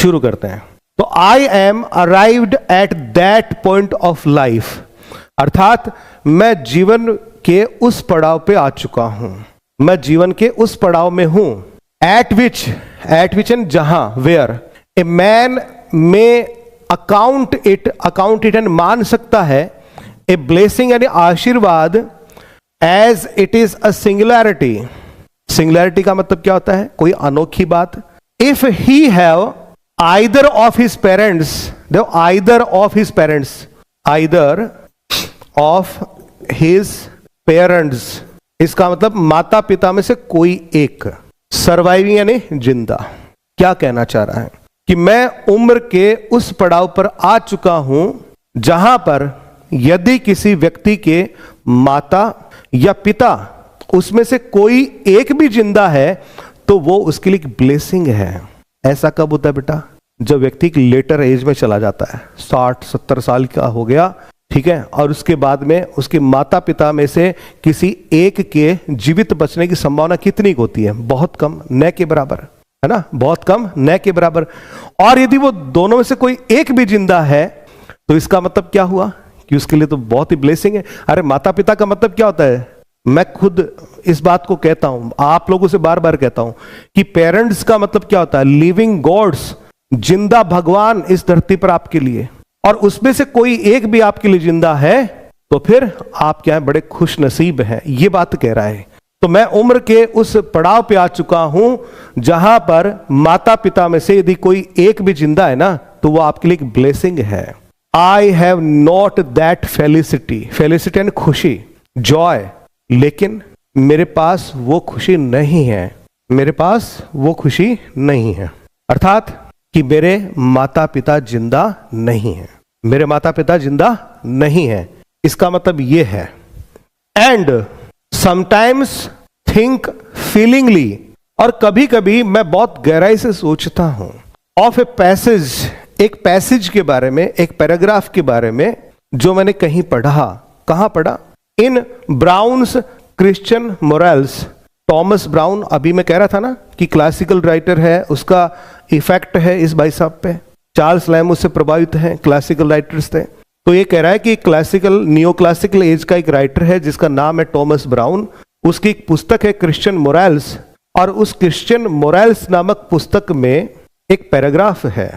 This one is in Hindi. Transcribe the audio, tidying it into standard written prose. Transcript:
शुरू करते हैं। तो I am arrived at that point of life, अर्थात मैं जीवन के उस पड़ाव पे आ चुका हूं, मैं जीवन के उस पड़ाव में हूं। एट विच एंड जहां, वेयर ए मैन में अकाउंट इट एंड मान सकता है ए ब्लेसिंग यानी आशीर्वाद, as it is a singularity. Singularity का मतलब क्या होता है? कोई अनोखी बात। If he have either of his parents, देखो either of his parents, either of his parents, इसका मतलब माता पिता में से कोई एक। सर्वाइविंग यानी जिंदा। क्या कहना चाह रहा है कि मैं उम्र के उस पड़ाव पर आ चुका हूं जहां पर यदि किसी व्यक्ति के माता या पिता उसमें से कोई एक भी जिंदा है तो वो उसके लिए एक ब्लेसिंग है। ऐसा कब होता है बेटा? जब व्यक्ति एक लेटर एज में चला जाता है, 60-70 साल का हो गया, ठीक है, और उसके बाद में उसके माता पिता में से किसी एक के जीवित बचने की संभावना कितनी होती है? बहुत कम, न के बराबर, है ना, बहुत कम, न के बराबर। और यदि वो दोनों में से कोई एक भी जिंदा है तो इसका मतलब क्या हुआ कि उसके लिए तो बहुत ही ब्लेसिंग है। अरे माता पिता का मतलब क्या होता है? मैं खुद इस बात को कहता हूं, आप लोगों से बार बार कहता हूं कि पेरेंट्स का मतलब क्या होता है? लिविंग गॉड्स, जिंदा भगवान इस धरती पर आपके लिए। और उसमें से कोई एक भी आपके लिए जिंदा है तो फिर आप क्या है? बड़े खुश नसीब हैं, ये बात कह रहा है। तो मैं उम्र के उस पड़ाव पे आ चुका हूं जहां पर माता पिता में से यदि कोई एक भी जिंदा है ना तो वो आपके लिए एक ब्लेसिंग है। I have not that felicity, felicity यानी खुशी, जॉय, लेकिन मेरे पास वो खुशी नहीं है, मेरे पास वो खुशी नहीं है। अर्थात कि मेरे माता पिता जिंदा नहीं है, मेरे माता पिता जिंदा नहीं है। इसका मतलब ये है। एंड समटाइम्स थिंक फीलिंगली, और कभी कभी मैं बहुत गहराई से सोचता हूं, ऑफ ए पैसेज, एक पैसेज के बारे में, एक पैराग्राफ के बारे में जो मैंने कहीं पढ़ा। कहां पढ़ा? In Browne's Christian morals. Thomas Browne, अभी मैं कह रहा था ना कि क्लासिकल राइटर है, उसका इफेक्ट है इस भाई साहब पे। चार्ल्स लैम उससे प्रभावित हैं, क्लासिकल राइटर्स थे। तो ये कह रहा है कि क्लासिकल, नियो क्लासिकल एज का एक राइटर है जिसका नाम है टॉमस ब्राउन। उसकी एक पुस्तक है क्रिश्चियन मोरल्स, और उस क्रिश्चियन मोरल्स नामक पुस्तक में एक पैराग्राफ है